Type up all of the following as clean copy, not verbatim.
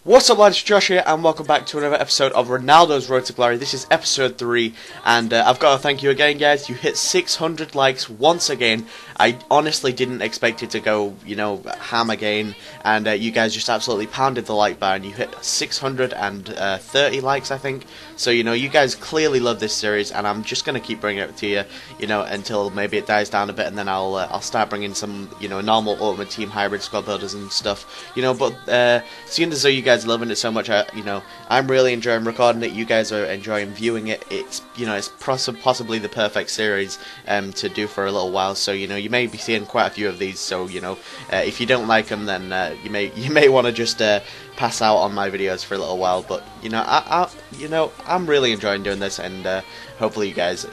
What's up lads, Josh here and welcome back to another episode of Ronaldo's Road to Glory. This is episode 3 and I've got to thank you again guys. You hit 600 likes once again. I honestly didn't expect it to go, ham again, and you guys just absolutely pounded the like bar and you hit 630 likes I think. So you guys clearly love this series and I'm just going to keep bringing it to you, until maybe it dies down a bit, and then I'll start bringing some, normal Ultimate Team hybrid squad builders and stuff, but seeing as though you guys are loving it so much, I'm really enjoying recording it, you guys are enjoying viewing it. It's it's possibly the perfect series to do for a little while, so you may be seeing quite a few of these, so if you don't like them, then you may want to just pass out on my videos for a little while. But I'm really enjoying doing this, and hopefully you guys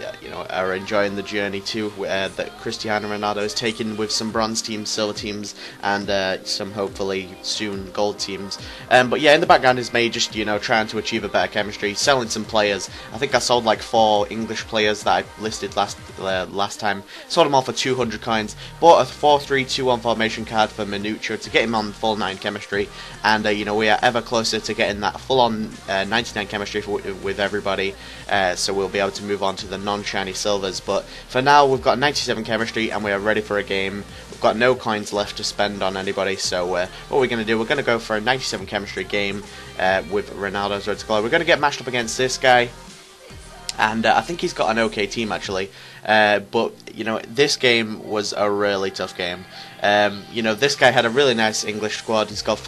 are enjoying the journey too, that Cristiano Ronaldo is taking with some bronze teams, silver teams, and some hopefully soon gold teams. But yeah, in the background is me just trying to achieve a better chemistry, selling some players. I think I sold like 4 English players that I listed last time. Sold them all for 200 coins. Bought a 4-3-2-1 formation card for Minuccio to get him on full 9 chemistry, and we are ever closer to getting that full-on 99 chemistry with everybody, so we'll be able to move on to the non-shiny silvers. But for now we've got 97 chemistry and we are ready for a game. We've got no coins left to spend on anybody, so what we're going to do, we're going to go for a 97 chemistry game with Ronaldo's Road to Glory. We're going to get matched up against this guy, and I think he's got an okay team actually, but this game was a really tough game. This guy had a really nice English squad. He's got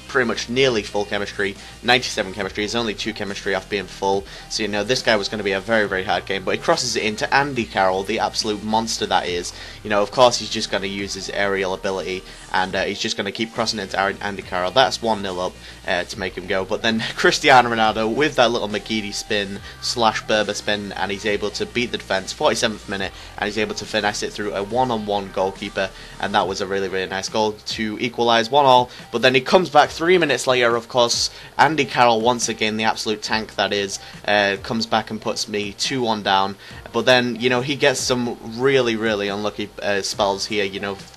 pretty much nearly full chemistry, 97 chemistry. He's only 2 chemistry off being full, so this guy was going to be a very, very hard game. But he crosses it into Andy Carroll, the absolute monster that is. Of course he's just going to use his aerial ability, and he's just going to keep crossing it into Andy Carroll. That's 1-0 up to make him go. But then Cristiano Ronaldo with that little McGeady spin / Berber spin, and he's able to beat the defence, 47th minute, and he's able to finesse it through a one-on-one goalkeeper, and that was a really, really nice goal to equalise 1-1. But then he comes back 3 minutes later. Of course, Andy Carroll, once again, the absolute tank that is, comes back and puts me 2-1 down. But then, he gets some really, really unlucky spells here.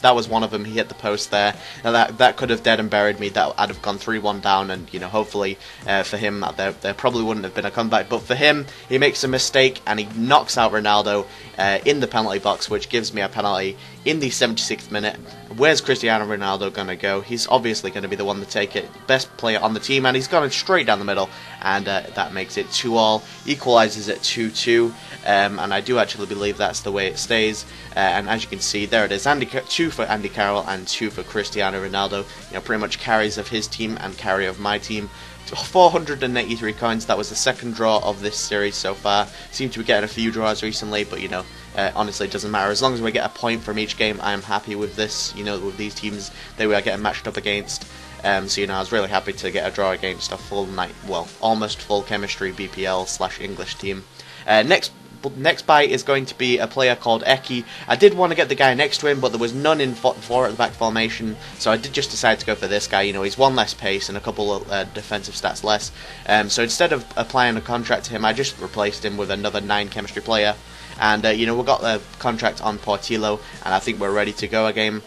That was one of them. He hit the post there. Now that could have dead and buried me. That I'd have gone 3-1 down, and hopefully for him there probably wouldn't have been a comeback. But for him, he makes a mistake and he knocks out Ronaldo in the penalty box, which gives me a penalty in the 76th minute. Where's Cristiano Ronaldo going to go? He's obviously going to be the one to take it. Best player on the team, and he's gone straight down the middle, and that makes it 2-2, equalises at 2-2, and I do actually believe that's the way it stays. And as you can see, there it is, 2 for Andy Carroll and 2 for Cristiano Ronaldo. Pretty much carries of his team and carry of my team. 483 coins. That was the second draw of this series so far. Seem to be getting a few draws recently, but honestly it doesn't matter. As long as we get a point from each game, I am happy with this, with these teams that we are getting matched up against. So I was really happy to get a draw against a almost full chemistry BPL / English team. Next buy is going to be a player called Ep.3. I did want to get the guy next to him, but there was none in 4 at the back formation, so I did just decide to go for this guy. He's 1 less pace and a couple of defensive stats less. So instead of applying a contract to him, I just replaced him with another 9 chemistry player. And we've got the contract on Portillo, and I think we're ready to go again.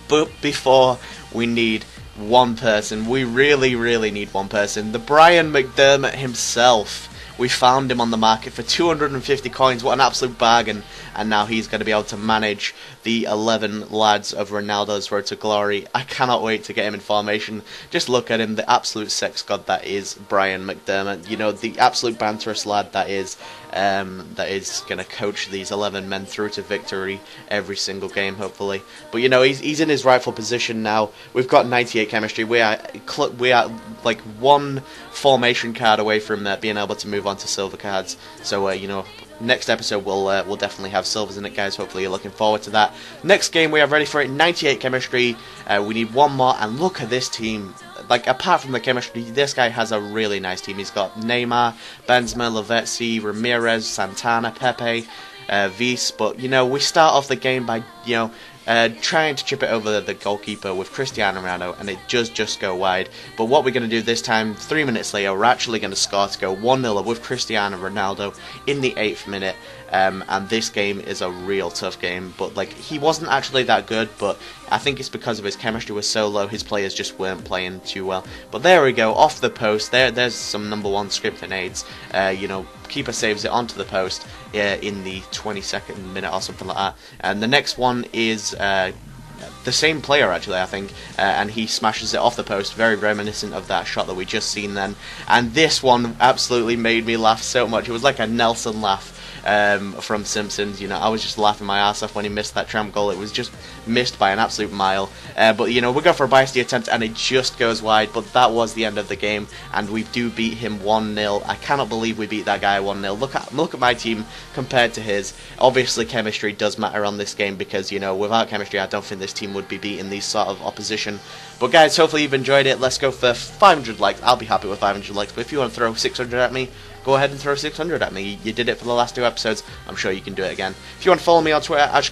But before we need one person, we really, really need one person. The Brian McDermott himself. We found him on the market for 250 coins. What an absolute bargain. And now he's going to be able to manage the 11 lads of Ronaldo's Road to Glory. I cannot wait to get him in formation. Just look at him, the absolute sex god that is Brian McDermott. The absolute banterous lad that is going to coach these 11 men through to victory every single game, hopefully. But he's in his rightful position now. We've got 98 chemistry. We are like 1 formation card away from being able to move on to silver cards. So next episode we'll definitely have silvers in it, guys. Hopefully you're looking forward to that. Next game we are ready for it. 98 chemistry. We need 1 more, and look at this team. Apart from the chemistry, this guy has a really nice team. He's got Neymar, Benzema, Lavezzi, Ramirez, Santana, Pepe, Vice. But we start off the game by trying to chip it over the goalkeeper with Cristiano Ronaldo, and it just go wide. But what we're going to do this time, 3 minutes later, we're actually going to score to go 1-0 with Cristiano Ronaldo in the 8th minute. And this game is a real tough game, but like, he wasn't actually that good, but I think it's because of his chemistry was so low, his players just weren't playing too well. But there we go, off the post. There's some number 1 script grenades. You know, keeper saves it onto the post in the 22nd minute or something like that. And the next one is the same player, actually, I think, and he smashes it off the post, very reminiscent of that shot that we just seen then. And this one absolutely made me laugh so much. It was like a Nelson laugh from Simpsons. You know, I was just laughing my ass off when he missed that tramp goal. It was just missed by an absolute mile. But you know, we go for a biased attempt and it just goes wide. But that was the end of the game, and we do beat him 1-0. I cannot believe we beat that guy 1-0. Look at my team compared to his. Obviously, chemistry does matter on this game, because you know, without chemistry, I don't think this team would be beating these sort of opposition. But guys, hopefully you've enjoyed it. Let's go for 500 likes. I'll be happy with 500 likes. But if you want to throw 600 at me, go ahead and throw 600 at me. You did it for the last 2 episodes. I'm sure you can do it again. If you want to follow me on Twitter, at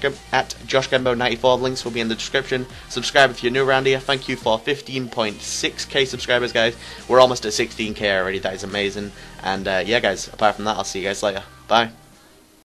JoshGambo94, links will be in the description. Subscribe if you're new around here. Thank you for 15.6k subscribers, guys. We're almost at 16k already. That is amazing. And yeah, guys, apart from that, I'll see you guys later. Bye.